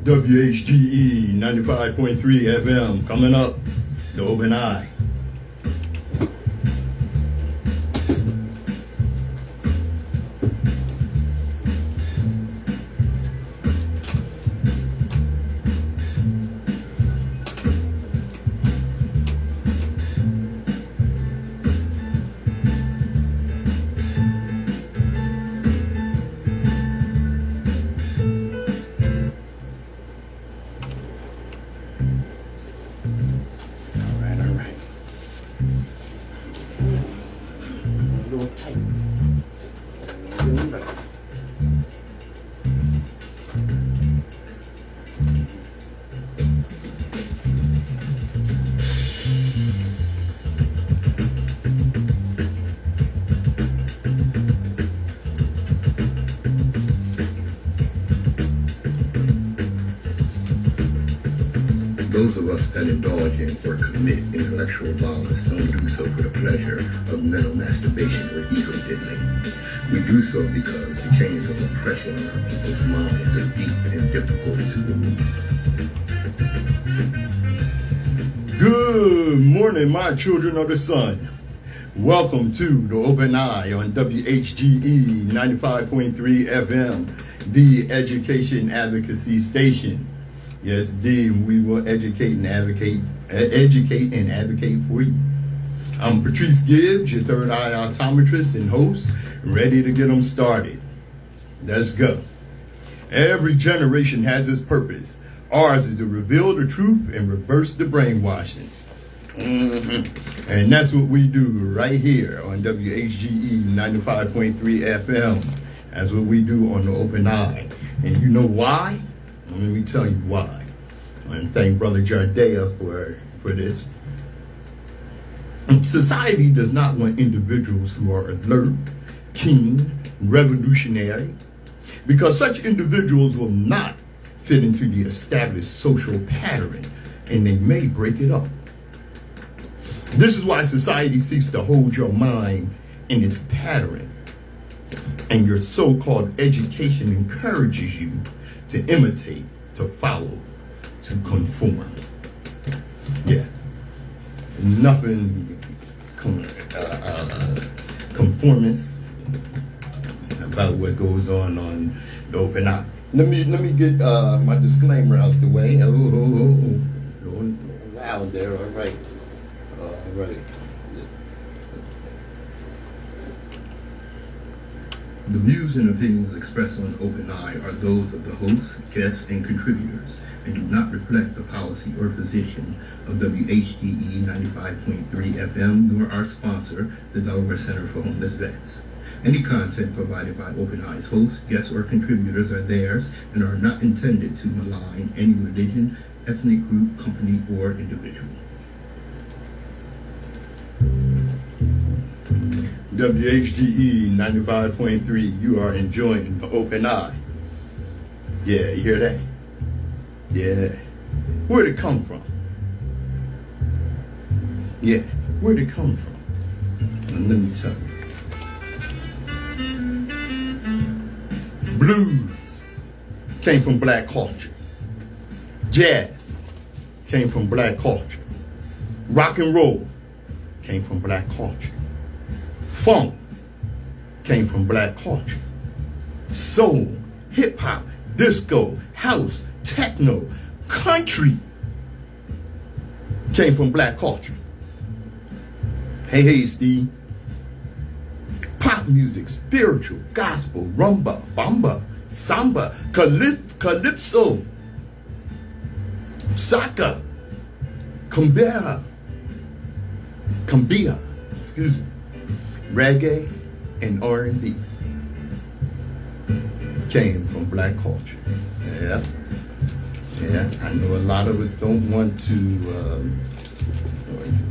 WHGE 95.3 FM coming up, the Open Eye. Those of us that indulge in or commit intellectual violence don't do so for the pleasure of mental masturbation or ego diddling. We do so because the chains of oppression on our people's minds are deep and difficult to remove. Good morning, my children of the sun. Welcome to the Open Eye on WHGE 95.3 FM, the education advocacy station. Yes, indeed, we will educate and advocate for you. I'm Patrice Gibbs, your third eye optometrist and host, ready to get them started. Let's go. Every generation has its purpose. Ours is to reveal the truth and reverse the brainwashing. And that's what we do right here on WHGE 95.3 FM. That's what we do on the Open Eye. And you know why? Let me tell you why. And thank Brother Jardea for this. Society does not want individuals who are alert, keen, revolutionary, because such individuals will not fit into the established social pattern, and they may break it up. This is why society seeks to hold your mind in its pattern, and your so-called education encourages you to imitate, to follow, to conform. Yeah, nothing conformist about what goes on the Open Eye. Let me get my disclaimer out the way. Oh, loud there. All right. The views and opinions expressed on Open Eye are those of the hosts, guests, and contributors, and do not reflect the policy or position of WHGE 95.3 FM, nor our sponsor, the Delaware Center for Homeless Vets. Any content provided by Open Eye's hosts, guests, or contributors are theirs and are not intended to malign any religion, ethnic group, company, or individual. WHGE 95.3, you are enjoying the Open Eye. Yeah, you hear that? Yeah. Where'd it come from? Yeah, where'd it come from? And let me tell you. Blues came from black culture. Jazz came from black culture. Rock and roll came from black culture. Funk came from black culture. Soul, hip hop, disco, house, techno, country came from black culture. Hey, Steve. Pop music, spiritual, gospel, rumba, bamba, samba, calypso, saka, cumbia, excuse me. Reggae and R&B came from black culture. Yeah, I know a lot of us don't want to,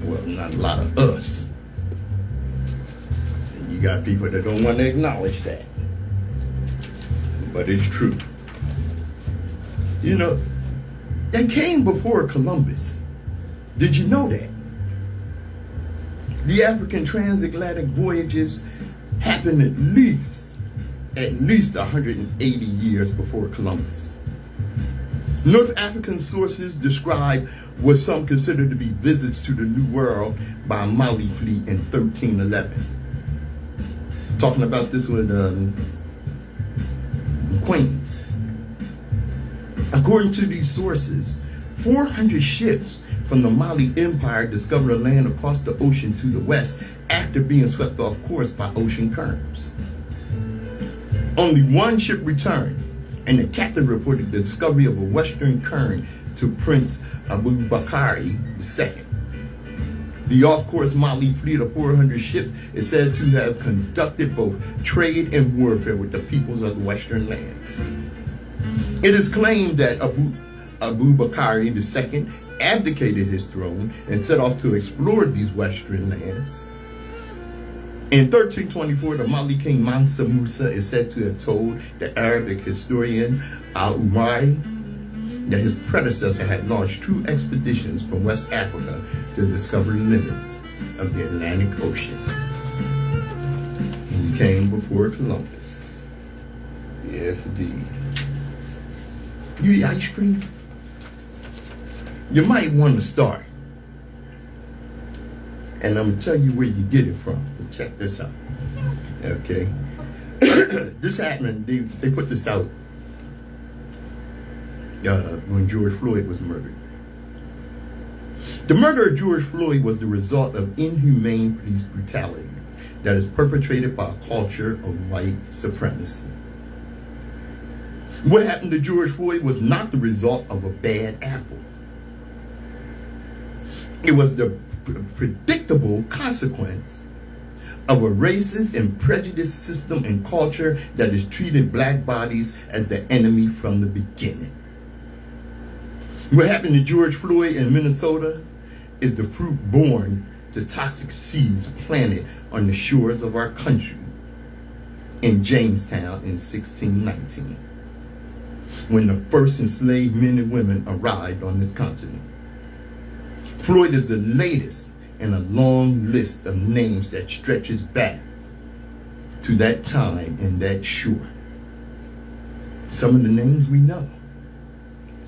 well, not a lot of us. And you got people that don't want to acknowledge that. But it's true. You know, it came before Columbus. Did you know that? The African transatlantic voyages happened at least 180 years before Columbus. North African sources describe what some consider to be visits to the New World by a Mali fleet in 1311. Talking about this with Queens. According to these sources, 400 ships from the Mali Empire discovered a land across the ocean to the west after being swept off course by ocean currents. Only one ship returned, and the captain reported the discovery of a western current to Prince Abu Bakari II. The off-course Mali fleet of 400 ships is said to have conducted both trade and warfare with the peoples of the western lands. It is claimed that Abu Bakari II abdicated his throne and set off to explore these western lands. In 1324, the Mali king Mansa Musa is said to have told the Arabic historian Al-Umari that his predecessor had launched 2 expeditions from West Africa to discover the limits of the Atlantic Ocean. He came before Columbus. Yes, indeed. You eat ice cream? You might want to start. And I'm going to tell you where you get it from. Check this out. Okay. This happened, they put this out when George Floyd was murdered. The murder of George Floyd was the result of inhumane police brutality that is perpetrated by a culture of white supremacy. What happened to George Floyd was not the result of a bad apple. It was the predictable consequence of a racist and prejudiced system and culture that has treated black bodies as the enemy from the beginning. What happened to George Floyd in Minnesota is the fruit born to toxic seeds planted on the shores of our country in Jamestown in 1619, when the first enslaved men and women arrived on this continent. Floyd is the latest in a long list of names that stretches back to that time and that shore. Some of the names we know: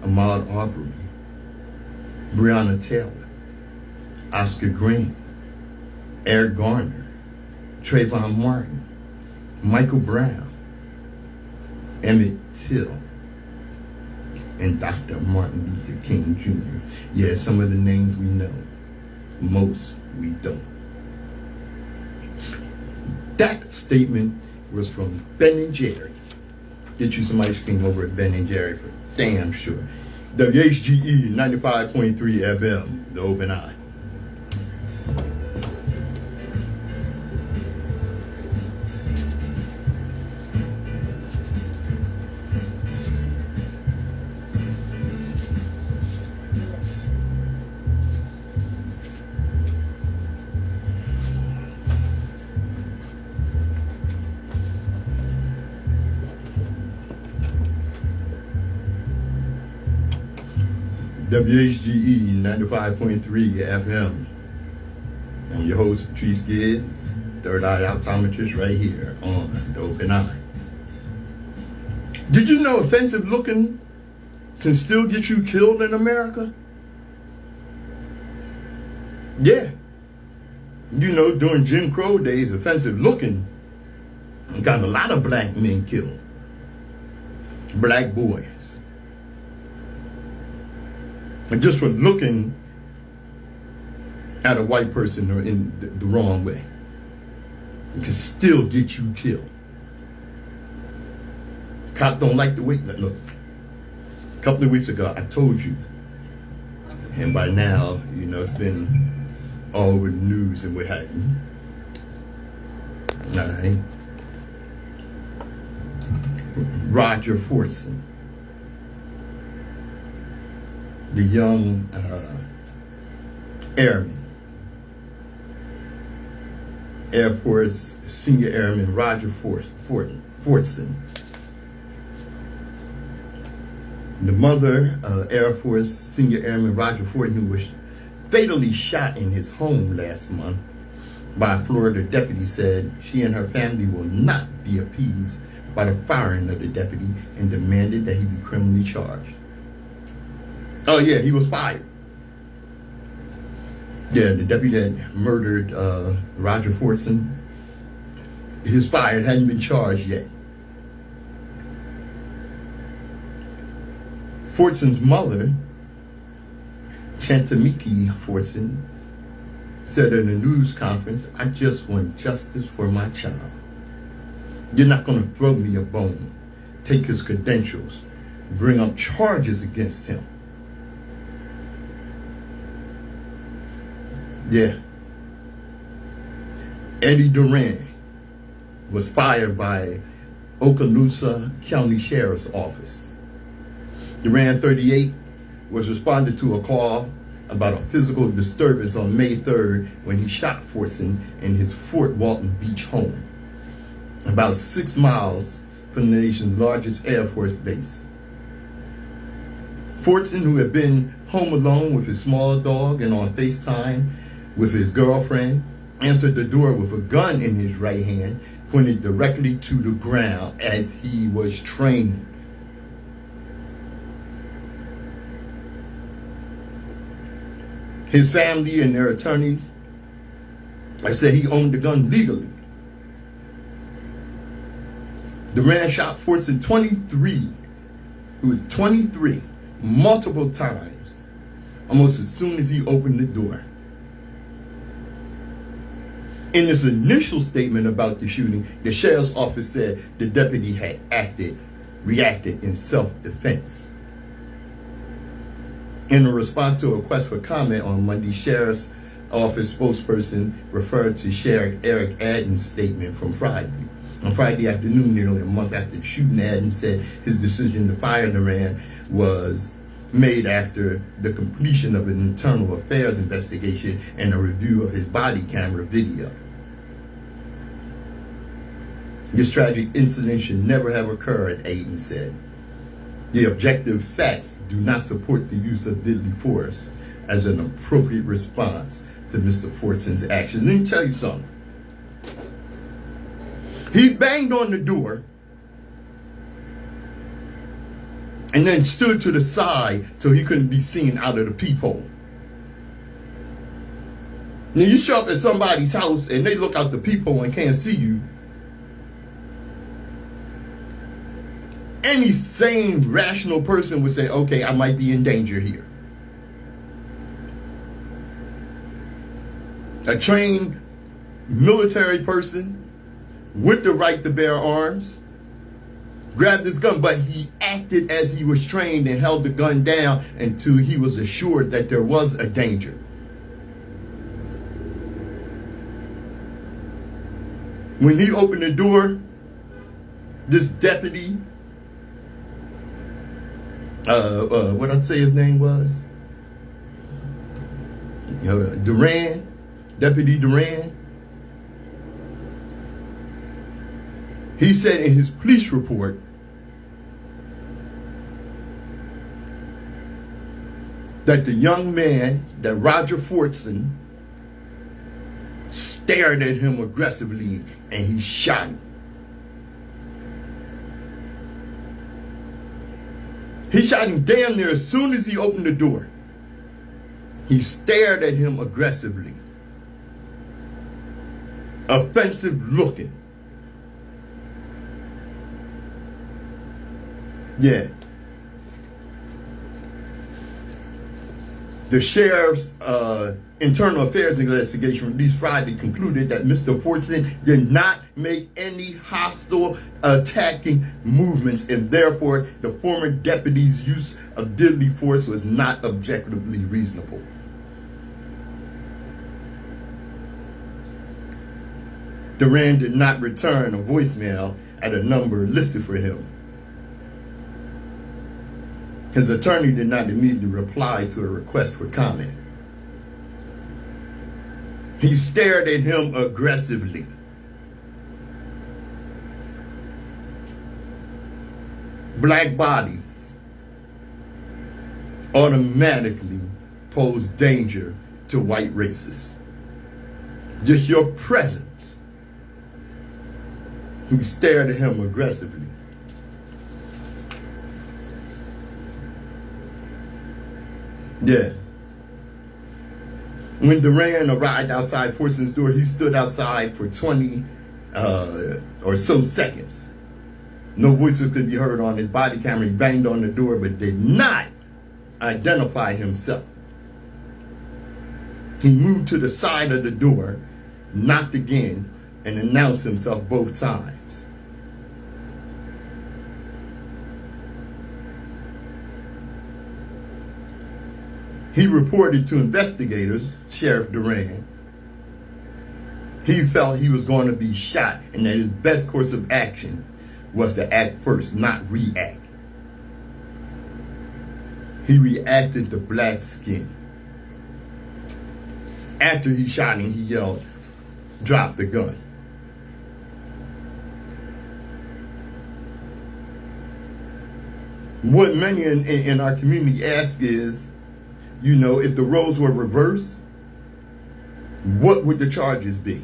Ahmaud Arbery, Breonna Taylor, Oscar Grant, Eric Garner, Trayvon Martin, Michael Brown, Emmett Till, and Dr. Martin Luther King Jr. Yeah, some of the names we know. Most we don't. That statement was from Ben & Jerry. Get you some ice cream over at Ben & Jerry for damn sure. WHGE 95.3 FM, The Open Eye. WHGE 95.3 FM. I'm your host, Patrice Gibbs, third eye optometrist right here on The Open Eye. Did you know offensive looking can still get you killed in America? Yeah. You know, during Jim Crow days, offensive looking got a lot of black men killed. Black boys. And just for looking at a white person or in the wrong way, it can still get you killed. Cops don't like the way. Look, a couple of weeks ago, I told you, and by now, you know, it's been all over the news and what have you. All right. Roger Fortson, the young airman, Air Force Senior Airman Roger Fortson. The mother, Air Force Senior Airman Roger Fortson, who was fatally shot in his home last month, by a Florida deputy said she and her family will not be appeased by the firing of the deputy and demanded that he be criminally charged. Oh yeah, he was fired. Yeah, the deputy that murdered Roger Fortson, he's fired, hadn't been charged yet. Fortson's mother, Chantamiki Fortson, said in a news conference, "I just want justice for my child. You're not going to throw me a bone, take his credentials, bring up charges against him." Yeah. Eddie Duran was fired by Okaloosa County Sheriff's Office. Duran, 38, was responded to a call about a physical disturbance on May 3rd when he shot Fortson in his Fort Walton Beach home, about 6 miles from the nation's largest Air Force base. Fortson, who had been home alone with his small dog and on FaceTime with his girlfriend, answered the door with a gun in his right hand, pointed directly to the ground as he was trained. His family and their attorneys, I said he owned the gun legally. Duran shot Fortson 23, who was 23, multiple times, almost as soon as he opened the door. In his initial statement about the shooting, the sheriff's office said the deputy had reacted in self-defense. In a response to a request for comment on Monday, Sheriff's Office spokesperson referred to Sheriff Eric Adams' statement from Friday. On Friday afternoon, nearly a month after the shooting, Adams said his decision to fire Duran was made after the completion of an internal affairs investigation and a review of his body camera video. This tragic incident should never have occurred, Adams said. The objective facts do not support the use of deadly force as an appropriate response to Mr. Fortson's actions. Let me tell you something. He banged on the door and then stood to the side so he couldn't be seen out of the peephole. Now you show up at somebody's house and they look out the peephole and can't see you. Any sane, rational person would say, okay, I might be in danger here. A trained military person with the right to bear arms grabbed his gun, but he acted as he was trained and held the gun down until he was assured that there was a danger. When he opened the door, this deputy, what I'd say his name was? Duran, Deputy Duran. He said in his police report that the young man, that Roger Fortson, stared at him aggressively and he shot him. He shot him damn near as soon as he opened the door. He stared at him aggressively. Offensive looking. Yeah. The sheriff's internal affairs investigation released Friday concluded that Mr. Fortson did not make any hostile attacking movements, and therefore the former deputy's use of deadly force was not objectively reasonable. Duran did not return a voicemail at a number listed for him. His attorney did not immediately reply to a request for comment. He stared at him aggressively. Black bodies automatically pose danger to white racists. Just your presence. He stared at him aggressively. Yeah. When Duran arrived outside Forson's door, he stood outside for 20 or so seconds. No voices could be heard on his body camera. He banged on the door, but did not identify himself. He moved to the side of the door, knocked again, and announced himself both times. He reported to investigators, Sheriff Duran, he felt he was going to be shot and that his best course of action was to act first, not react. He reacted to black skin. After he shot him, he yelled, "Drop the gun." What many in our community ask is, you know, if the roles were reversed, what would the charges be?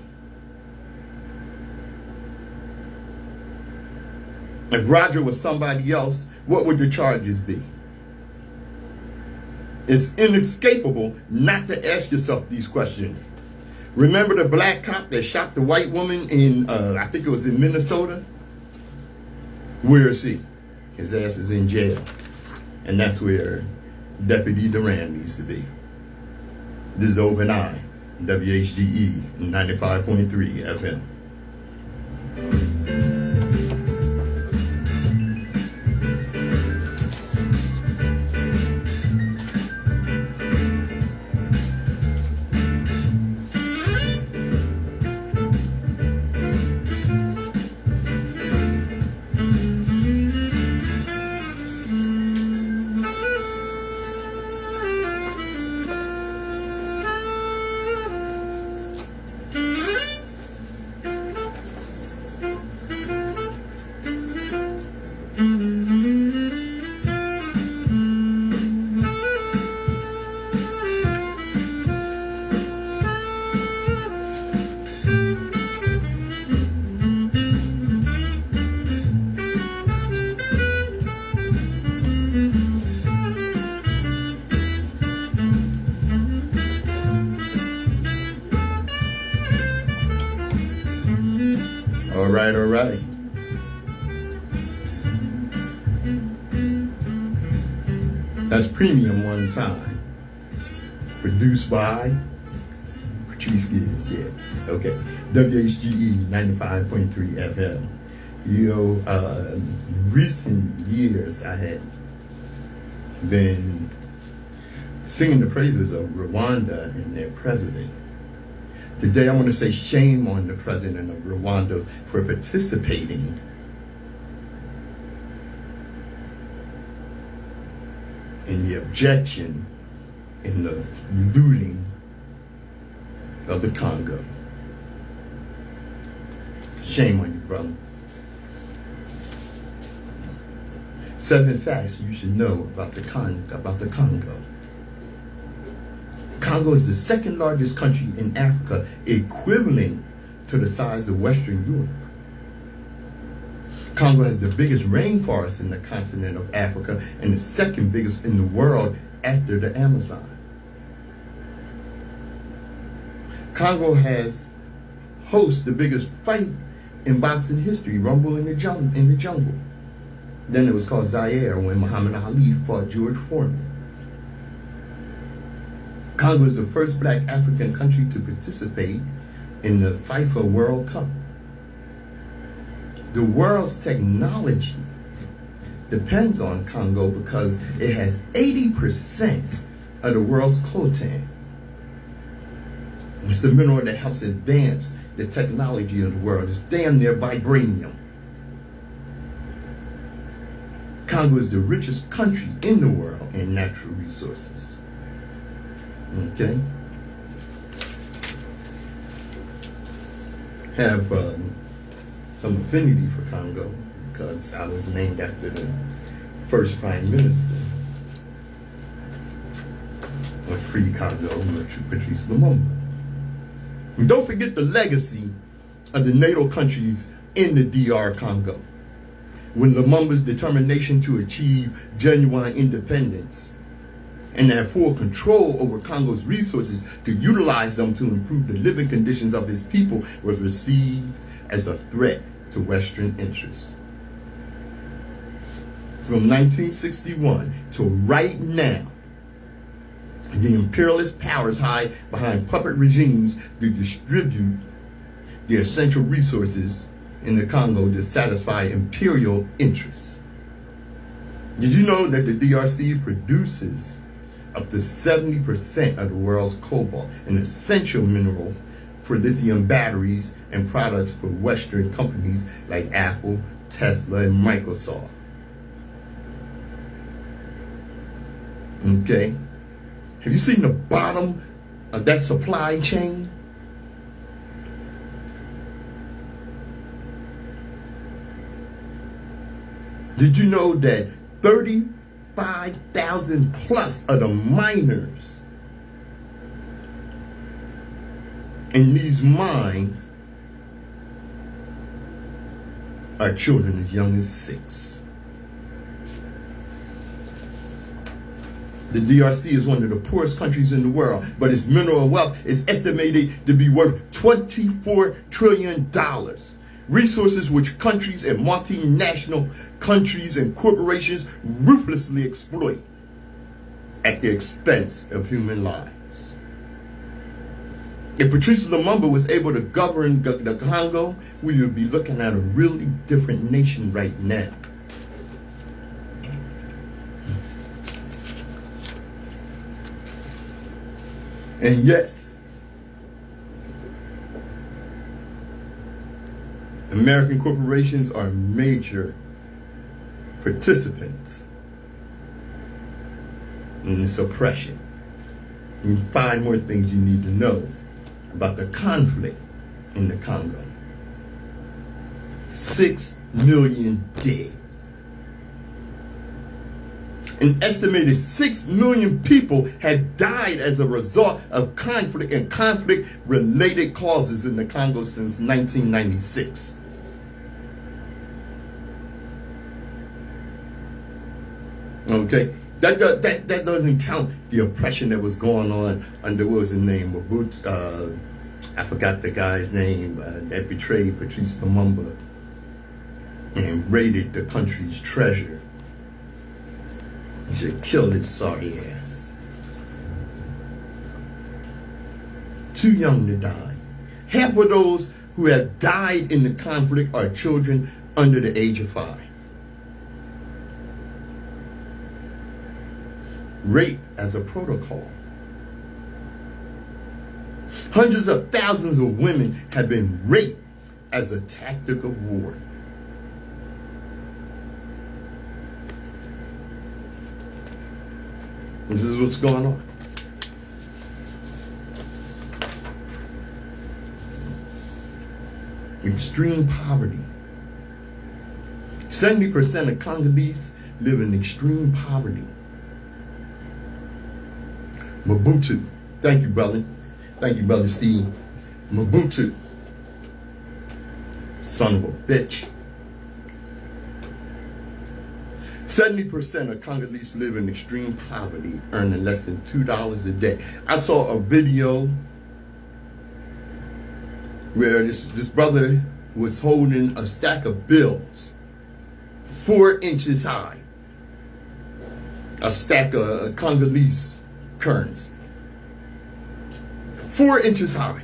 If Roger was somebody else, what would the charges be? It's inescapable not to ask yourself these questions. Remember the black cop that shot the white woman in, I think it was in Minnesota? Where is he? His ass is in jail. And that's where Deputy Duran needs to be. This is Open Eye, WHGE 95.3 FM. All right. That's Premium One Time. Produced by Patrice Gibbs, yeah. Okay. WHGE 95.3 FM. You know, recent years I had been singing the praises of Rwanda and their president. Today I want to say shame on the president of Rwanda for participating in the objection in the looting of the Congo. Shame on you, brother. 7 facts you should know about the Congo. Congo is the second largest country in Africa, equivalent to the size of Western Europe. Congo has the biggest rainforest in the continent of Africa and the second biggest in the world after the Amazon. Congo hosts the biggest fight in boxing history, Rumble in the Jungle. Then it was called Zaire when Muhammad Ali fought George Foreman. Congo is the first black African country to participate in the FIFA World Cup. The world's technology depends on Congo because it has 80% of the world's coltan. It's the mineral that helps advance the technology of the world. It's damn near vibranium. Congo is the richest country in the world in natural resources. Okay? Have some affinity for Congo because I was named after the first prime minister of Free Congo, Patrice. And don't forget the legacy of the NATO countries in the DR Congo. When Lumumba's determination to achieve genuine independence and have full control over Congo's resources to utilize them to improve the living conditions of his people was received as a threat to Western interests. From 1961 to right now, the imperialist powers hide behind puppet regimes to distribute the essential resources in the Congo to satisfy imperial interests. Did you know that the DRC produces up to 70% of the world's cobalt, an essential mineral for lithium batteries and products for Western companies like Apple, Tesla, and Microsoft? Okay. Have you seen the bottom of that supply chain? Did you know that 35,000 plus of the miners in these mines are children as young as 6? The DRC is one of the poorest countries in the world, but its mineral wealth is estimated to be worth $24 trillion. Resources which countries and multinational countries and corporations ruthlessly exploit at the expense of human lives. If Patrice Lumumba was able to govern the Congo, we would be looking at a really different nation right now. And yes, American corporations are major participants in this oppression. You can find more things you need to know about the conflict in the Congo. 6 million dead. An estimated 6 million people have died as a result of conflict and conflict-related causes in the Congo since 1996. Okay, that doesn't count the oppression that was going on under, what was his name, Mobutu, I forgot the guy's name, that betrayed Patrice Lumumba and raided the country's treasure. He should have killed his sorry ass. Too young to die. Half of those who have died in the conflict are children under the age of 5. Rape as a protocol. Hundreds of thousands of women have been raped as a tactic of war. This is what's going on. Extreme poverty. 70% of Congolese live in extreme poverty. Mobutu. Thank you, brother. Thank you, brother Steve. Mobutu. Son of a bitch. 70% of Congolese live in extreme poverty, earning less than $2 a day. I saw a video where this brother was holding a stack of bills 4 inches high. A stack of Congolese currency. 4 inches high.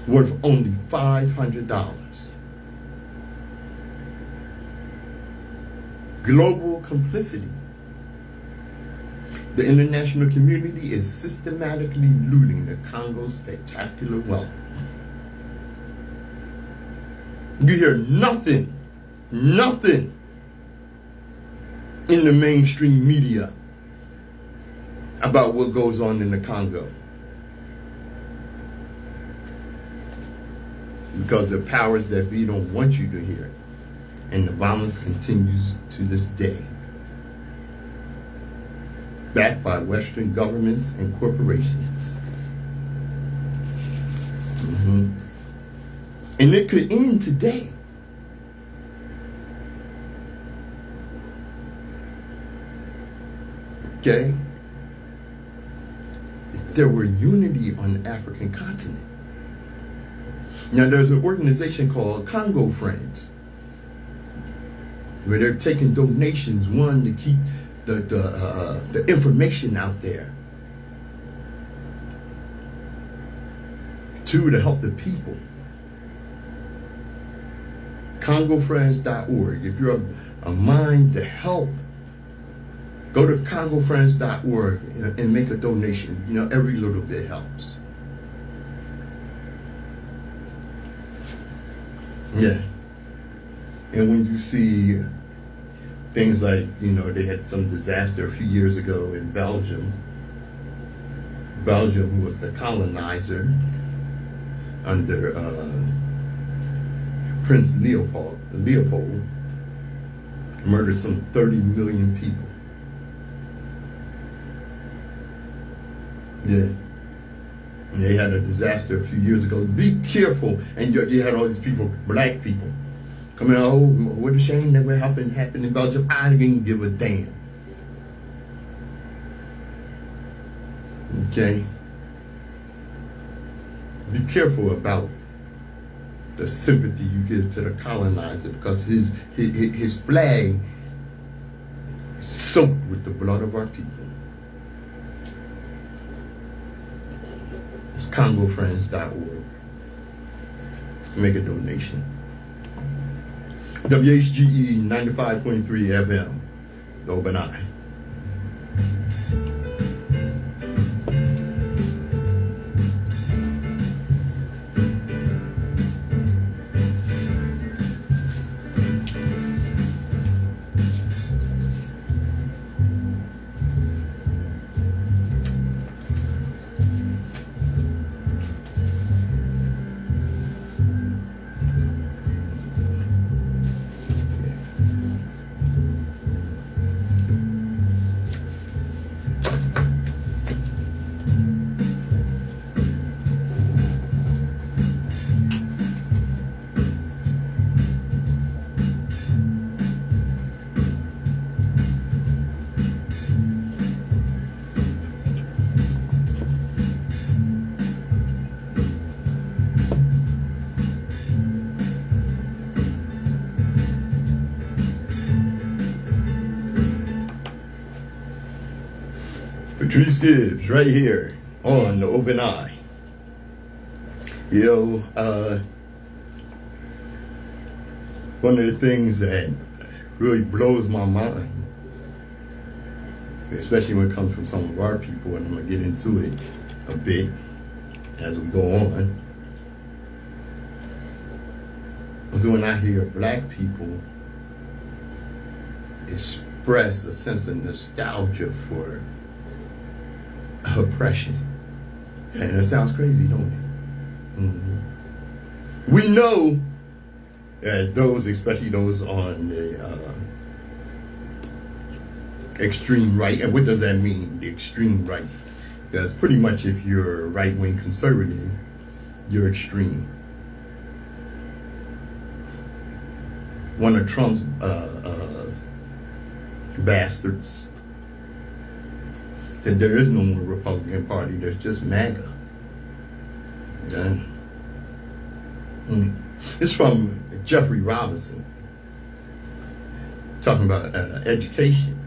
Worth only $500. Global complicity. The international community is systematically looting the Congo's spectacular wealth. You hear nothing in the mainstream media about what goes on in the Congo. Because the powers that be don't want you to hear it. And the violence continues to this day. Backed by Western governments and corporations. And it could end today. Okay? There were unity on the African continent. Now there's an organization called Congo Friends, where they're taking donations, one, to keep the information out there, two, to help the people. CongoFriends.org. If you're a mind to help, go to CongoFriends.org and make a donation. You know, every little bit helps. Yeah. And when you see things like, you know, they had some disaster a few years ago in Belgium. Belgium was the colonizer under Prince Leopold murdered some 30 million people. Yeah. And they had a disaster a few years ago. Be careful. And you had all these people, black people, coming out, oh, what a shame that what happened in Belgium. I didn't give a damn. Okay? Be careful about the sympathy you give to the colonizer, because his flag is soaked with the blood of our people. It's CongoFriends.org. Make a donation. WHGE 95.3 FM, the Open Eye. Patrice Gibbs, right here on the Open Eye. You know, one of the things that really blows my mind, especially when it comes from some of our people, and I'm going to get into it a bit as we go on, is when I hear black people express a sense of nostalgia for oppression. And it sounds crazy, don't it? Mm-hmm. We know that those, especially those on the extreme right, and what does that mean, the extreme right? Because pretty much if you're a right-wing conservative, you're extreme. One of Trump's bastards that there is no more Republican Party, there's just MAGA. Okay? It's from Jeffrey Robinson, talking about education.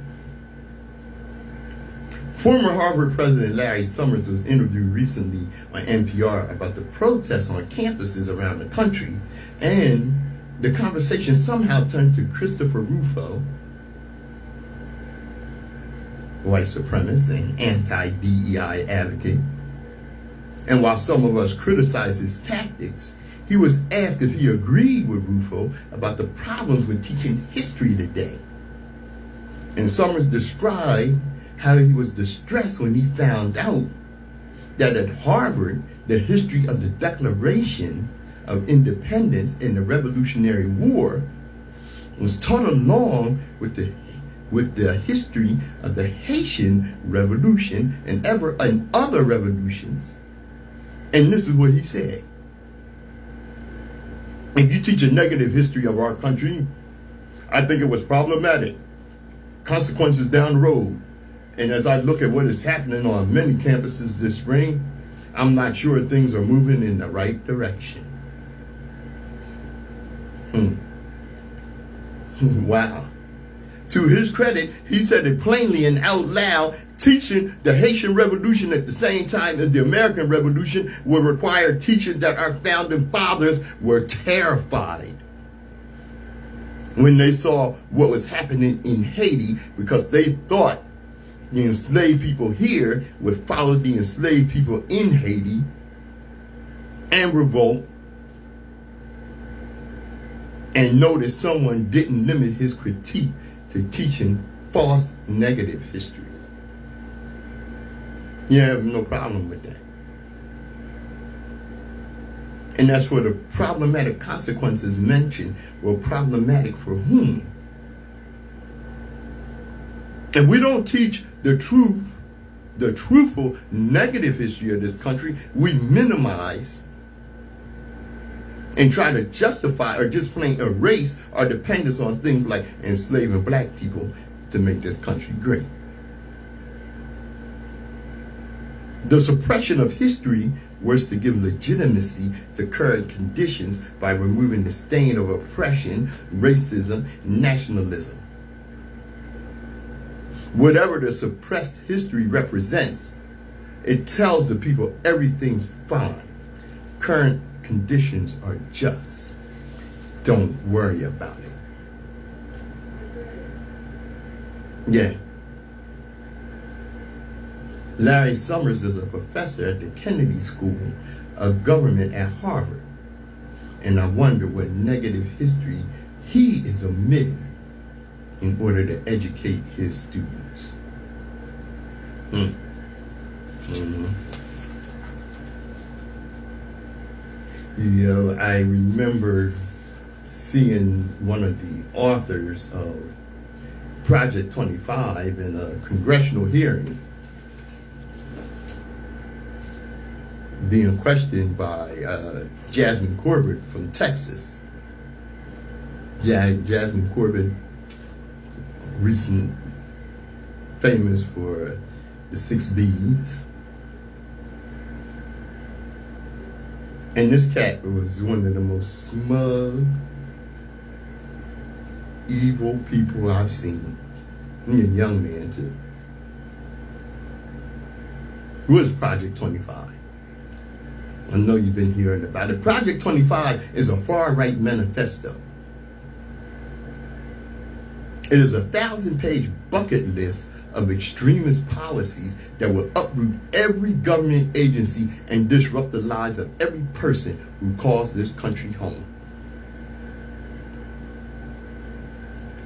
Former Harvard President Larry Summers was interviewed recently on NPR about the protests on campuses around the country, and the conversation somehow turned to Christopher Rufo, white supremacist and anti-DEI advocate. And while some of us criticize his tactics, he was asked if he agreed with Rufo about the problems with teaching history today. And Summers described how he was distressed when he found out that at Harvard, the history of the Declaration of Independence and the Revolutionary War was taught along with the history of the Haitian Revolution and other revolutions. And this is what he said. If you teach a negative history of our country, I think it was problematic. Consequences down the road. And as I look at what is happening on many campuses this spring, I'm not sure things are moving in the right direction. Wow. To his credit, he said it plainly and out loud. Teaching the Haitian Revolution at the same time as the American Revolution will require teaching that our founding fathers were terrified when they saw what was happening in Haiti, because they thought the enslaved people here would follow the enslaved people in Haiti and revolt, and notice someone didn't limit his critique to teaching false negative history. You have no problem with that. And that's where the problematic consequences mentioned were problematic for whom? If we don't teach the truth, the truthful negative history of this country, we minimize and try to justify or just plain erase our dependence on things like enslaving black people to make this country great. The suppression of history was to give legitimacy to current conditions by removing the stain of oppression, racism, nationalism. Whatever the suppressed history represents, it tells the people everything's fine. Current conditions are just. Don't worry about it. Yeah. Larry Summers is a professor at the Kennedy School of Government at Harvard. And I wonder what negative history he is omitting in order to educate his students. You know, I remember seeing one of the authors of Project 25 in a congressional hearing being questioned by Jasmine Corbett from Texas. Jasmine Corbett, recent famous for the 6 B's. And this cat was one of the most smug, evil people I've seen. And a young man too. Who is Project 25? I know you've been hearing about it. Project 25 is a far-right manifesto. It is a 1,000-page bucket list of extremist policies that will uproot every government agency and disrupt the lives of every person who calls this country home.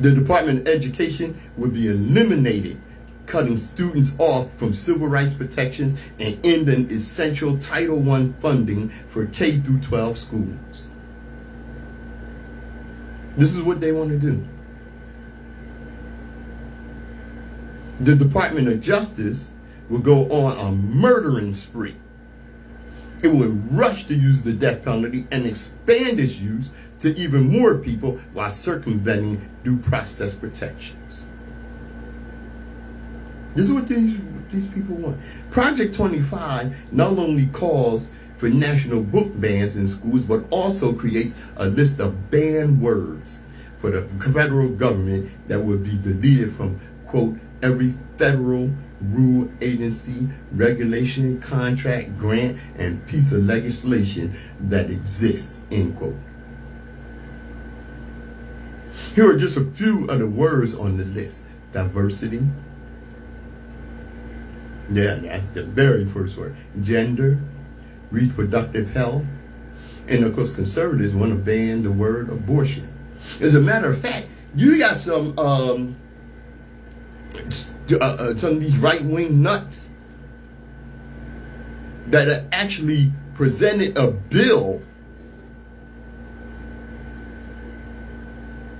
The Department of Education would be eliminated, cutting students off from civil rights protections and ending essential Title I funding for K through 12 schools. This is what they want to do. The Department of Justice will go on a murdering spree. It will rush to use the death penalty and expand its use to even more people while circumventing due process protections. This is what these people want. Project 25 not only calls for national book bans in schools, but also creates a list of banned words for the federal government that would be deleted from, quote, every federal rule, agency, regulation, contract, grant, and piece of legislation that exists, end quote. Here are just a few of the words on the list. Diversity. Yeah, that's the very first word. Gender, reproductive health, and of course conservatives want to ban the word abortion. As a matter of fact, you got some of these right-wing nuts that actually presented a bill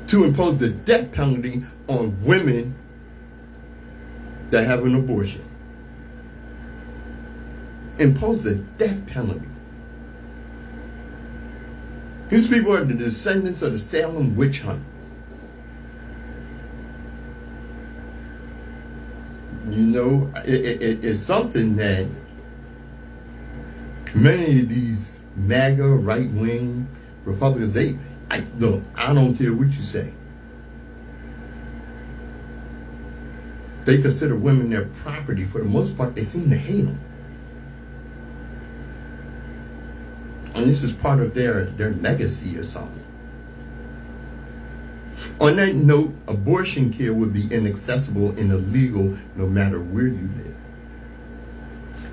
to impose the death penalty on women that have an abortion. Impose the death penalty. These people are the descendants of the Salem witch hunt. You know, it's something that many of these MAGA right-wing Republicans, I don't care what you say. They consider women their property. For the most part, they seem to hate them. And this is part of their legacy or something. On that note, abortion care would be inaccessible and illegal no matter where you live.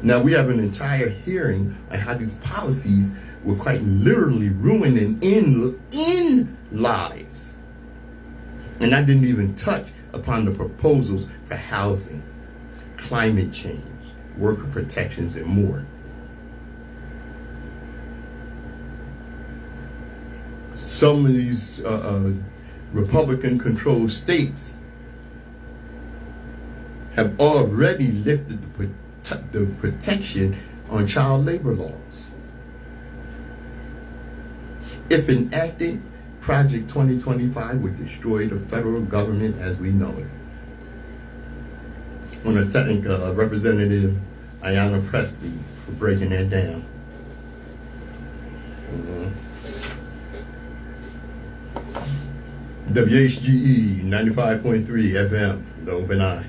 Now, we have an entire hearing on how these policies were quite literally ruining in lives. And I didn't even touch upon the proposals for housing, climate change, worker protections, and more. Some of these Republican-controlled states have already lifted the protection on child labor laws. If enacted, Project 2025 would destroy the federal government as we know it. I want to thank Representative Ayanna Pressley for breaking that down. WHGE 95.3 FM, the Open Eye.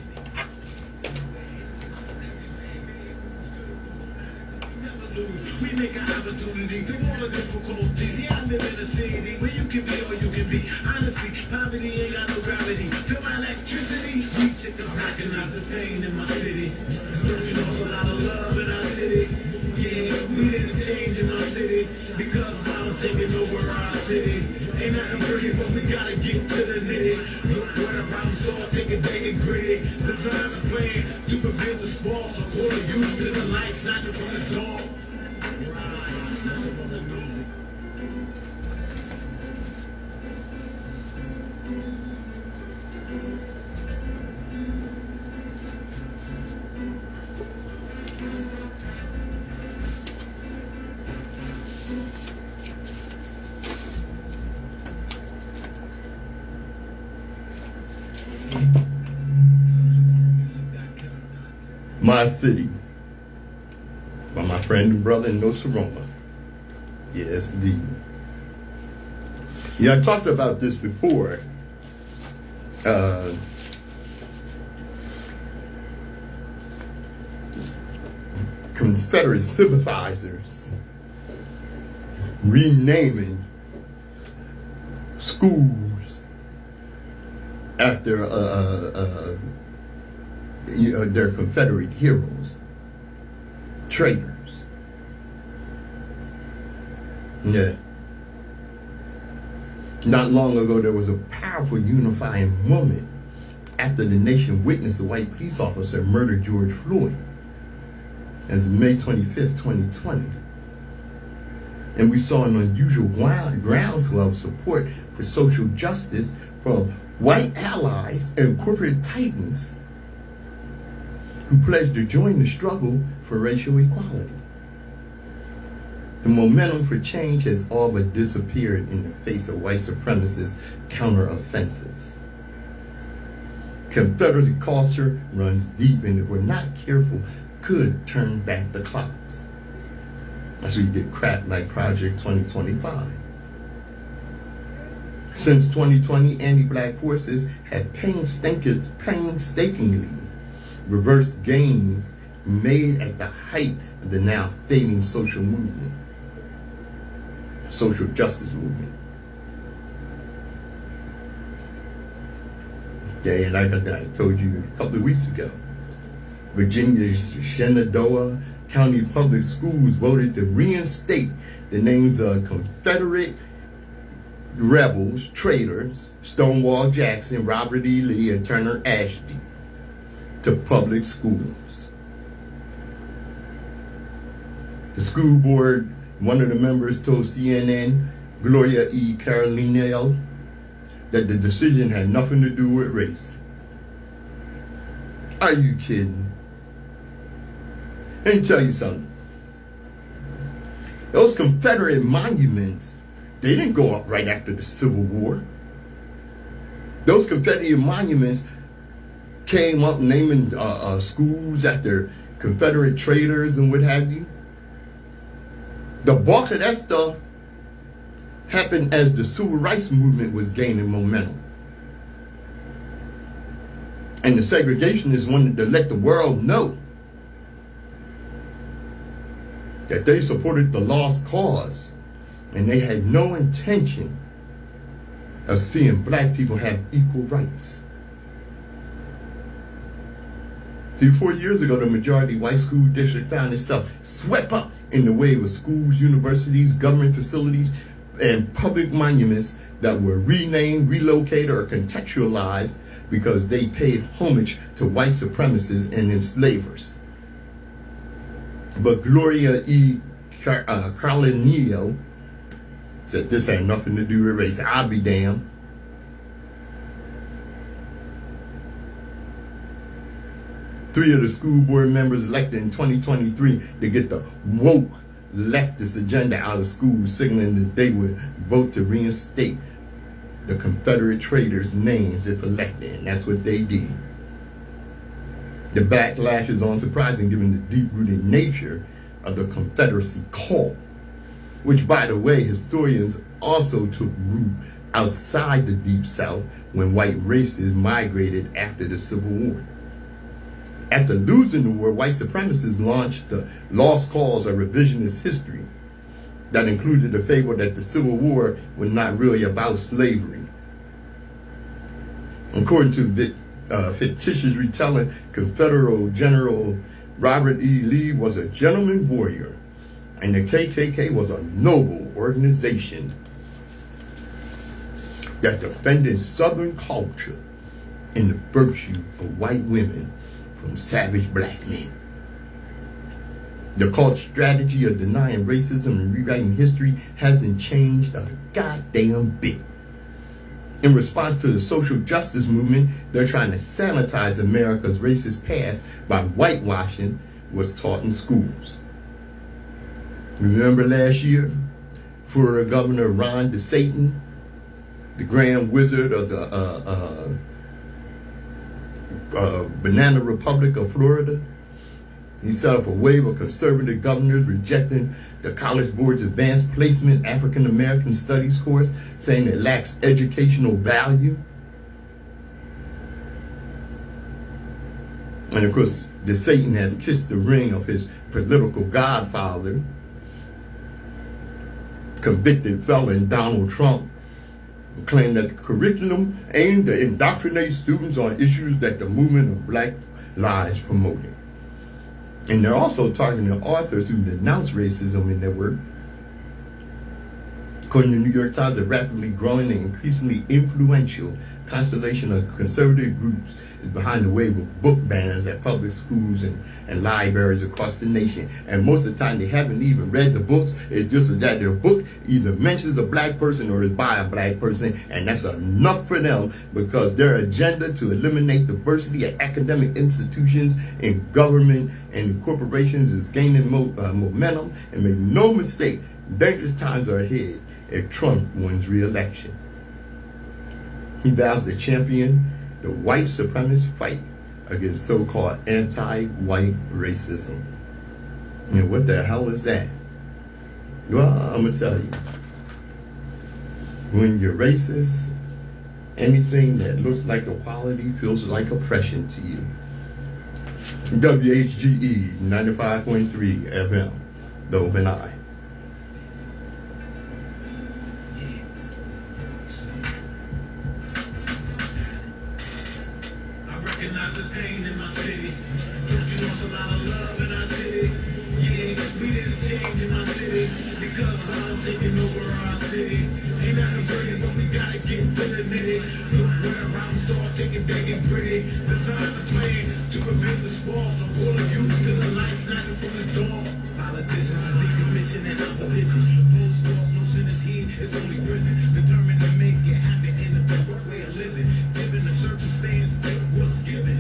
We make an opportunity through all the difficulties. Yeah, I live in a city where you can be all you can be. Honestly, poverty ain't got no gravity. Feel my electricity. We take the knocking out the pain in my city. Don't you know a lot of love in our city? Yeah, we didn't change in our city because violence taking over our city. Ain't nothing pretty, but we gotta get to the nitty. Look where the problems all take it big and gritty. Design a plan to prevent the small. So call the youth to the light, snatch it from the door. My City, by my friend and brother in Nosaroma. Yes, indeed. Yeah, I talked about this before. Confederate sympathizers renaming schools after their Confederate heroes, traitors. Yeah. Not long ago, there was a powerful unifying moment after the nation witnessed a white police officer murder George Floyd. As of May 25th, 2020. And we saw an unusual groundswell of support for social justice from white allies and corporate titans who pledged to join the struggle for racial equality. The momentum for change has all but disappeared in the face of white supremacist counteroffensives. Confederacy culture runs deep, and if we're not careful, could turn back the clocks. That's where you get crap like Project 2025. Since 2020, anti-black forces have painstakingly reversed gains made at the height of the now fading social movement, social justice movement. Yeah, like I told you a couple of weeks ago, Virginia's Shenandoah County Public Schools voted to reinstate the names of Confederate rebels, traitors, Stonewall Jackson, Robert E. Lee, and Turner Ashby to public schools. The school board, one of the members told CNN, Gloria E. Carolino, that the decision had nothing to do with race. Are you kidding? Let me tell you something. Those Confederate monuments They didn't go up right after the Civil War. Those Confederate monuments came up naming schools after Confederate traders and what have you. The bulk of that stuff happened as the civil rights movement was gaining momentum. And the segregationists wanted to let the world know that they supported the lost cause, and they had no intention of seeing black people have equal rights. See, 4 years ago, the majority white school district found itself swept up in the wave of schools, universities, government facilities, and public monuments that were renamed, relocated, or contextualized because they paid homage to white supremacists and enslavers. But Gloria E. Carlinio said this had nothing to do with race. I'll be damned. Three of the school board members elected in 2023 to get the woke leftist agenda out of schools, signaling that they would vote to reinstate the Confederate traders' names if elected, and that's what they did. The backlash is unsurprising given the deep-rooted nature of the Confederacy cult, which, by the way, historians also took root outside the Deep South when white races migrated after the Civil War. After losing the war, white supremacists launched the lost cause of revisionist history that included the fable that the Civil War was not really about slavery. According to fictitious retelling, Confederate General Robert E. Lee was a gentleman warrior, and the KKK was a noble organization that defended Southern culture and the virtue of white women from savage black men. The cult's strategy of denying racism and rewriting history hasn't changed a goddamn bit. In response to the social justice movement, they're trying to sanitize America's racist past by whitewashing what's taught in schools. Remember last year, Florida Governor Ron DeSantis, the Grand Wizard of the Banana Republic of Florida? He set up a wave of conservative governors rejecting the College Board's Advanced Placement African American Studies course, saying it lacks educational value. And of course, Satan has kissed the ring of his political godfather, convicted felon Donald Trump, and claimed that the curriculum aimed to indoctrinate students on issues that the movement of Black Lives promoted. And they're also targeting authors who denounce racism in their work. According to the New York Times, a rapidly growing and increasingly influential constellation of conservative groups is behind the wave of book banners at public schools and libraries across the nation. And most of the time, they haven't even read the books. It's just that their book either mentions a black person or is by a black person, and that's enough for them because their agenda to eliminate diversity at academic institutions, in government, and in corporations is gaining momentum. And make no mistake, dangerous times are ahead if Trump wins re-election. He vows to champion the white supremacist fight against so-called anti-white racism. And what the hell is that? Well, I'm going to tell you. When you're racist, anything that looks like equality feels like oppression to you. WHGE 95.3 FM, The Open Eye. Recognize the pain in my city. Don't you want a lot of love in our city? Yeah, we didn't change in my city because I'm taking over our city. Ain't nothing pretty, but we gotta get limited. Look where I'm start taking digging pretty. Design the plan to prevent the spoils. I'm calling you to the light, snatching from the door. Politicians leave you missing in opposition. Most stores, no sin is he, it's only prison. Determined to make it happen in the best way of living. Given the circumstance that was given.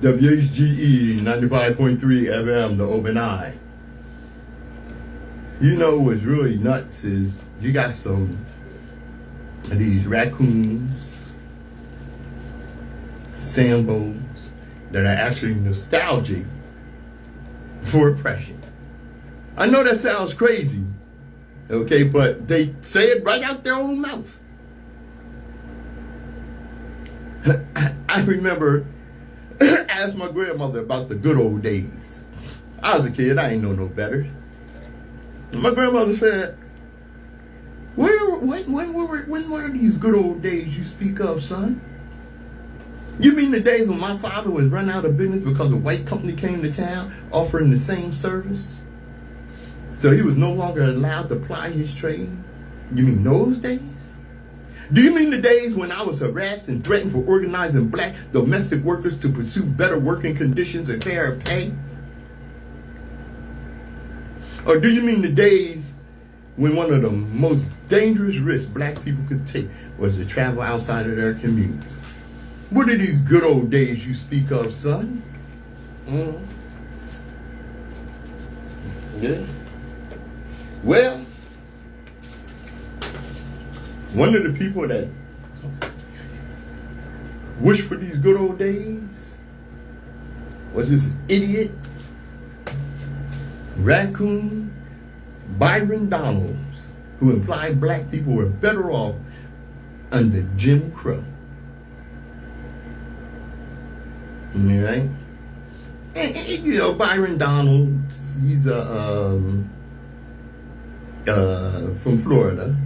WHGE 95.3 FM, The Open Eye. You know what's really nuts is you got some of these raccoons, sambos that are actually nostalgic for oppression. I know that sounds crazy, okay, but they say it right out their own mouth. I remember I asked my grandmother about the good old days. I was a kid, I ain't know no better. And my grandmother said, when were these good old days you speak of, son? You mean the days when my father was run out of business because a white company came to town offering the same service? So he was no longer allowed to ply his trade? You mean those days? Do you mean the days when I was harassed and threatened for organizing black domestic workers to pursue better working conditions and fairer pay? Or do you mean the days when one of the most dangerous risks black people could take was to travel outside of their community? What are these good old days you speak of, son? Yeah. Well, one of the people that wished for these good old days was this idiot raccoon Byron Donalds, who implied black people were better off under Jim Crow. All right? And, you know, Byron Donalds, he's from Florida.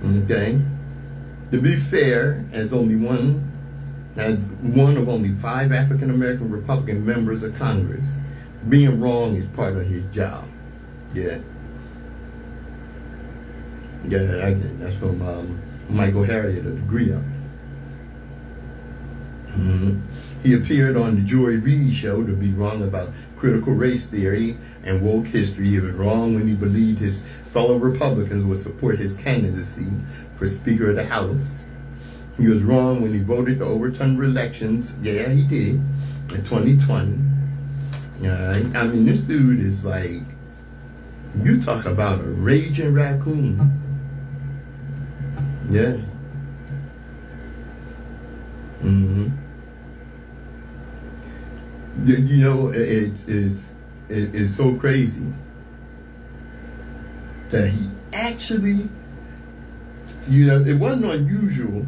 Okay? To be fair, as one of only 5 African American Republican members of Congress, being wrong is part of his job. Yeah. Yeah, that's from Michael Harriot of the Griot. He appeared on the Joy Reid show to be wrong about critical race theory and woke history. He was wrong when he believed his fellow Republicans would support his candidacy for Speaker of the House. He was wrong when he voted to overturn elections. Yeah, he did, in 2020. Alright? I mean, this dude is like, you talk about a raging raccoon. Yeah. You know, it's so crazy that he actually, you know, it wasn't unusual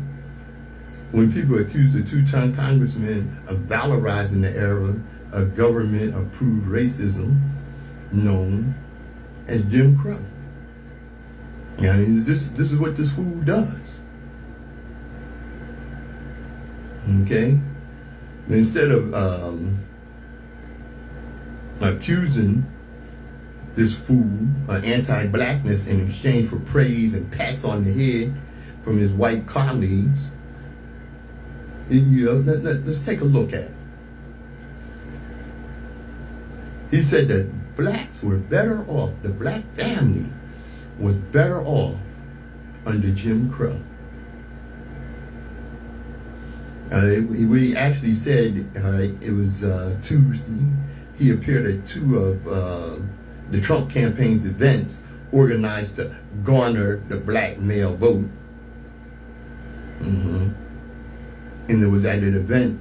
when people accused the 2-time congressman of valorizing the era of government-approved racism known as Jim Crow. I mean, this is what this fool does. Okay? Instead of accusing this fool of anti-blackness in exchange for praise and pats on the head from his white colleagues, you know, let's take a look at it. He said that blacks were better off, the black family was better off under Jim Crow. We actually said it was Tuesday. He appeared at 2 of the Trump campaign's events organized to garner the black male vote. And it was at an event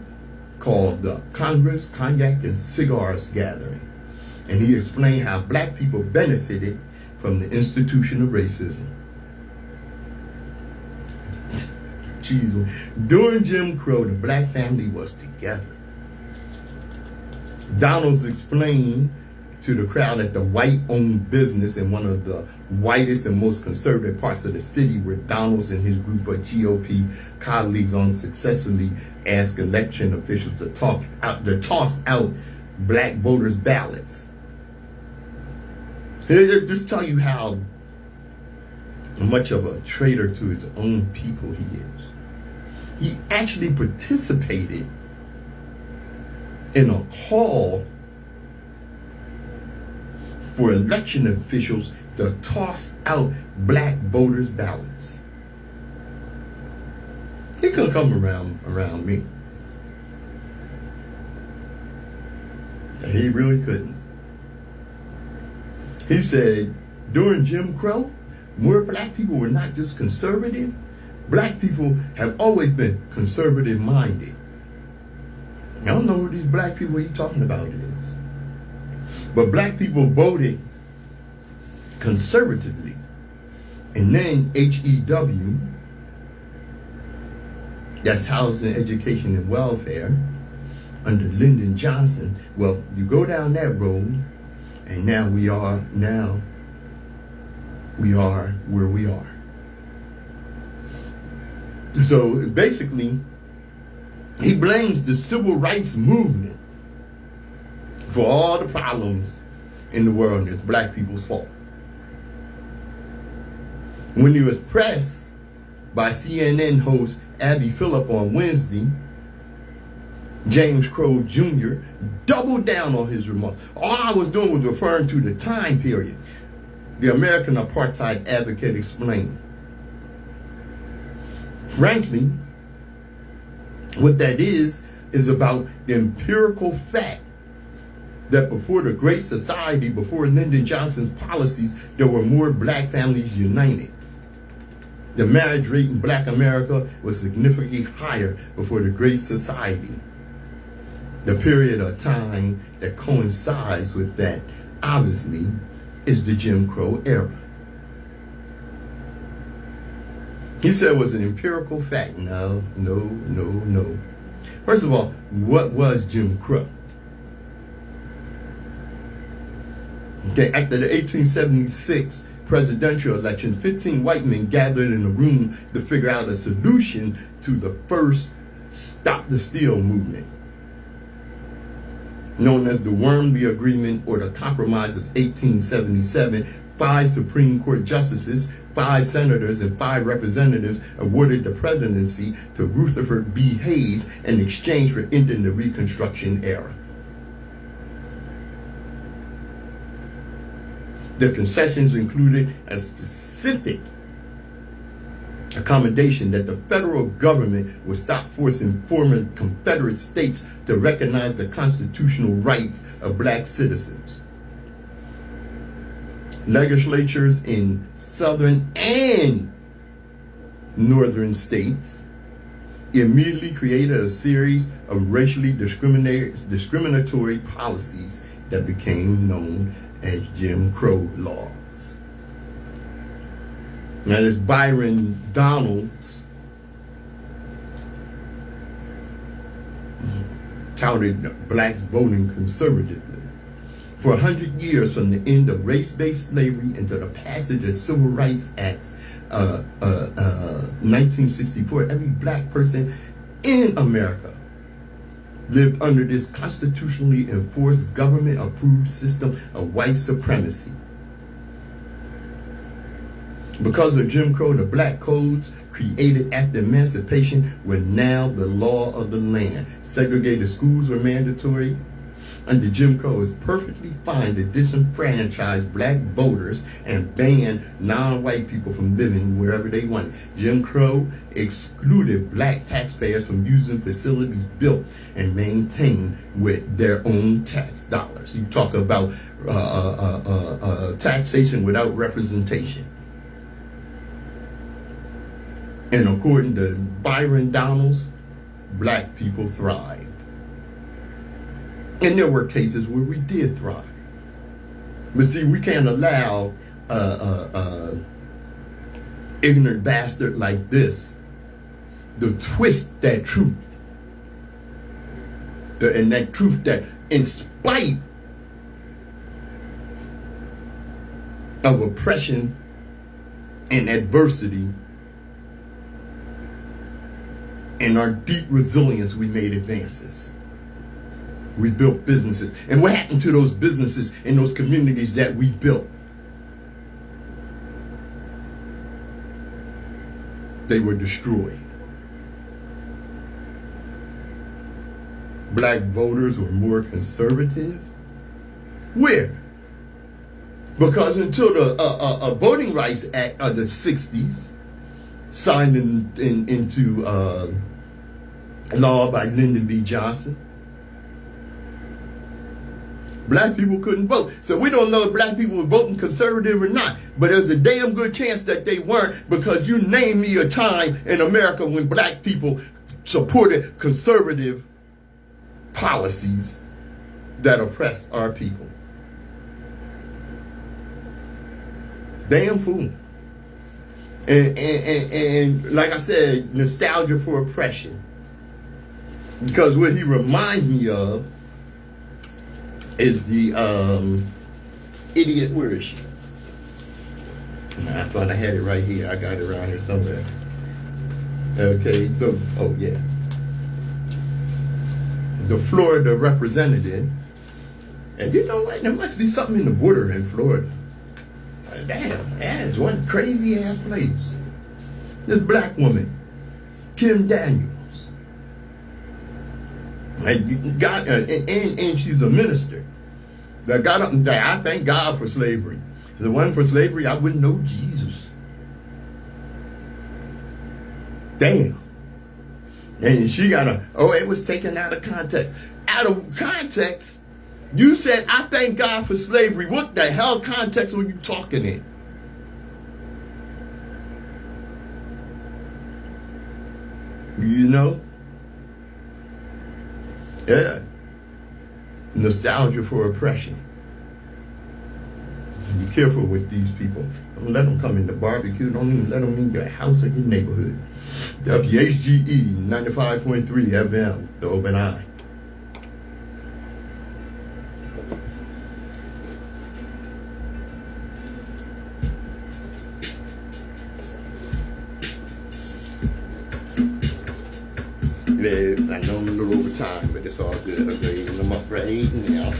called the Congress Cognac and Cigars Gathering. And he explained how black people benefited from the institution of racism. Jeez. During Jim Crow, the black family was together. Donalds explained to the crowd that the white-owned business in one of the whitest and most conservative parts of the city, where Donalds and his group of GOP colleagues unsuccessfully asked election officials to toss out black voters' ballots. Just tell you how much of a traitor to his own people he is. He actually participated in a call for election officials to toss out black voters' ballots. He couldn't come around me. He really couldn't. He said, during Jim Crow, more black people were not just conservative. Black people have always been conservative minded. I don't know who these black people he's talking about is. But black people voted conservatively. And then HEW, that's Housing, Education, and Welfare, under Lyndon Johnson. Well, you go down that road, and now we are where we are. So basically, he blames the civil rights movement for all the problems in the world, and it's black people's fault. When he was pressed by CNN host Abby Phillip on Wednesday, James Crow Jr. doubled down on his remarks. All I was doing was referring to the time period. The American apartheid advocate explained. Frankly, what that is about the empirical fact that before the Great Society, before Lyndon Johnson's policies, there were more black families united. The marriage rate in black America was significantly higher before the Great Society. The period of time that coincides with that, obviously, is the Jim Crow era. He said it was an empirical fact. No. First of all, what was Jim Crow? Okay, after the 1876 presidential elections, 15 white men gathered in a room to figure out a solution to the first Stop the Steal movement, known as the Wormley Agreement or the Compromise of 1877. 5 Supreme Court justices, 5 senators, and 5 representatives awarded the presidency to Rutherford B. Hayes in exchange for ending the Reconstruction era. The concessions included a specific accommodation that the federal government would stop forcing former Confederate states to recognize the constitutional rights of black citizens. Legislatures in southern and northern states immediately created a series of racially discriminatory policies that became known as Jim Crow laws. Now, this Byron Donalds touted blacks voting conservatively. For 100 years, from the end of race-based slavery until the passage of Civil Rights Act 1964, every black person in America lived under this constitutionally enforced government-approved system of white supremacy. Because of Jim Crow, the black codes created after emancipation were now the law of the land. Segregated schools were mandatory. Under Jim Crow, it's perfectly fine to disenfranchise black voters and ban non-white people from living wherever they wanted. Jim Crow excluded black taxpayers from using facilities built and maintained with their own tax dollars. You talk about taxation without representation. And according to Byron Donalds, black people thrived. And there were cases where we did thrive. But see, we can't allow ignorant bastard like this to twist that truth. And that truth that in spite of oppression and adversity and our deep resilience, we made advances. We built businesses. And what happened to those businesses in those communities that we built? They were destroyed. Black voters were more conservative. Where? Because until the Voting Rights Act of the 60s, signed into law by Lyndon B. Johnson, Black people couldn't vote. So we don't know if black people were voting conservative or not. But there's a damn good chance that they weren't, because you name me a time in America when black people supported conservative policies that oppressed our people. Damn fool. And like I said, nostalgia for oppression. Because what he reminds me of is the idiot, where is she? I thought I had it right here. I got it around here somewhere. Okay, oh yeah. The Florida representative. And you know what? There must be something in the water in Florida. Damn, that is one crazy ass place. This black woman, Kim Daniels. And she's a minister that got up and said, I thank God for slavery. If it wasn't for slavery, I wouldn't know Jesus. Damn. And she got it was taken out of context. Out of context? You said, I thank God for slavery. What the hell context were you talking in? You know? Yeah. Nostalgia for oppression. Be careful with these people. Don't let them come in the barbecue. Don't even let them in your house or your neighborhood. WHGE 95.3 FM, the Open Eye. Yeah, I know I'm a little over time, but it's all good. I'm grading them up right now.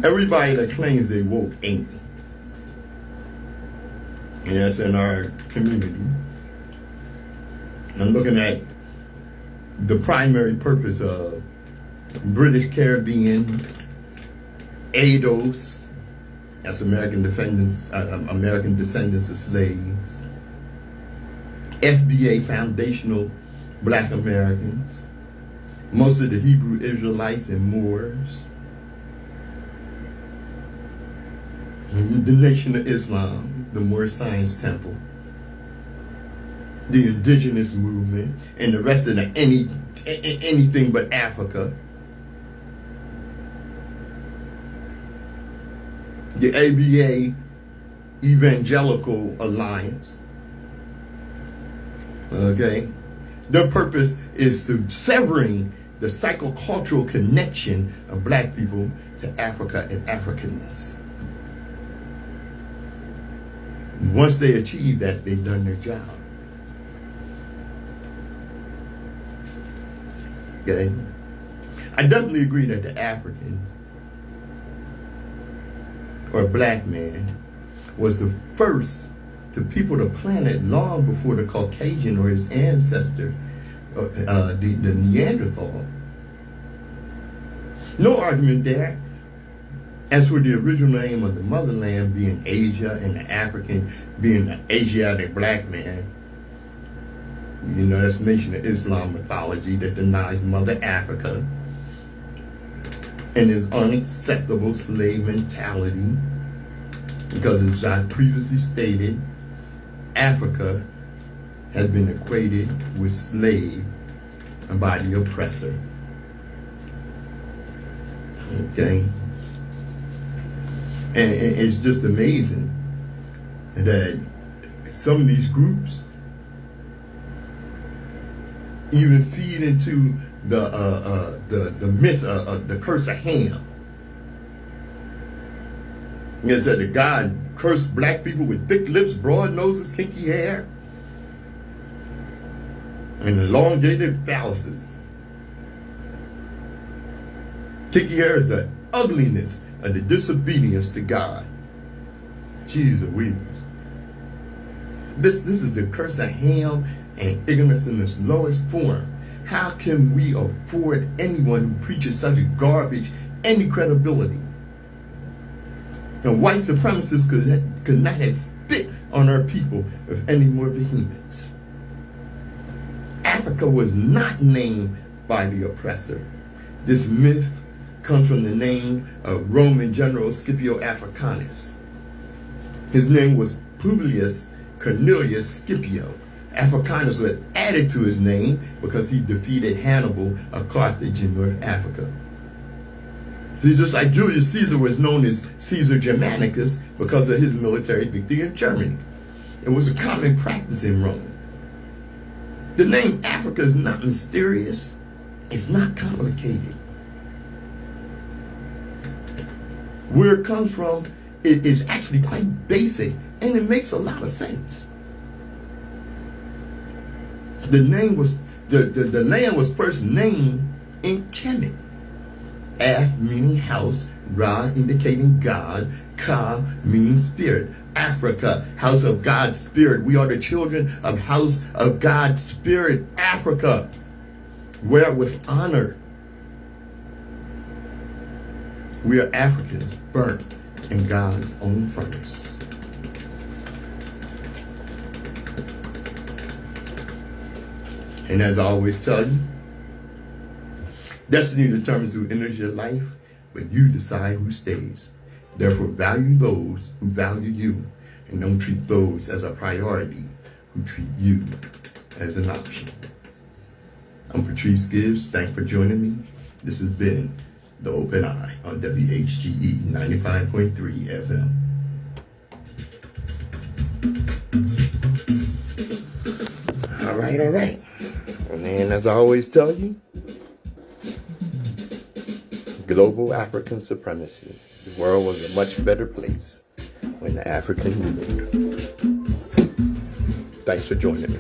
Everybody that claims they woke ain't. And that's in our community. I'm looking at the primary purpose of British Caribbean, ADOS, that's American descendants of slaves, FBA, Foundational Black Americans, most of the Hebrew Israelites and Moors, the Nation of Islam, the Moorish Science Temple, the indigenous movement, and the rest of anything but Africa. The ABA Evangelical Alliance. Okay? Their purpose is to severing the psychocultural connection of black people to Africa and Africanness. Once they achieve that, they've done their job. Okay? I definitely agree that the African or black man was the first to people the planet long before the Caucasian or his ancestor, the Neanderthal. No argument there. As for the original name of the motherland being Asia and the African being the Asiatic black man, you know, that's Nation of Islam mythology that denies Mother Africa and his unacceptable slave mentality, because as I previously stated, Africa has been equated with slave by the oppressor. Okay? And it's just amazing that some of these groups even feed into the myth of the curse of Ham. You know, that the God cursed black people with thick lips, broad noses, kinky hair, and elongated phalluses. Kinky hair is the ugliness of the disobedience to God. Jesus, This is the curse of Ham and ignorance in its lowest form. How can we afford anyone who preaches such garbage any credibility? And white supremacists could not have spit on our people with any more vehemence. Africa was not named by the oppressor. This myth comes from the name of Roman general Scipio Africanus. His name was Publius Cornelius Scipio. Africanus was added to his name because he defeated Hannibal of Carthage in North Africa. See, just like Julius Caesar was known as Caesar Germanicus because of his military victory in Germany. It was a common practice in Rome. The name Africa is not mysterious. It's not complicated. Where it comes from, it is actually quite basic, and it makes a lot of sense. The name was the land was first named in Kemet. Af meaning house, Ra indicating God, Ka meaning spirit. Africa, house of God's spirit. We are the children of house of God's spirit. Africa, wear it with honor. We are Africans burnt in God's own furnace. And as I always tell you, destiny determines who enters your life, but you decide who stays. Therefore, value those who value you, and don't treat those as a priority who treat you as an option. I'm Patrice Gibbs. Thanks for joining me. This has been The Open Eye on WHGE 95.3 FM. All right. And then, as I always tell you, global African supremacy. The world was a much better place when the African ruled. Thanks for joining me.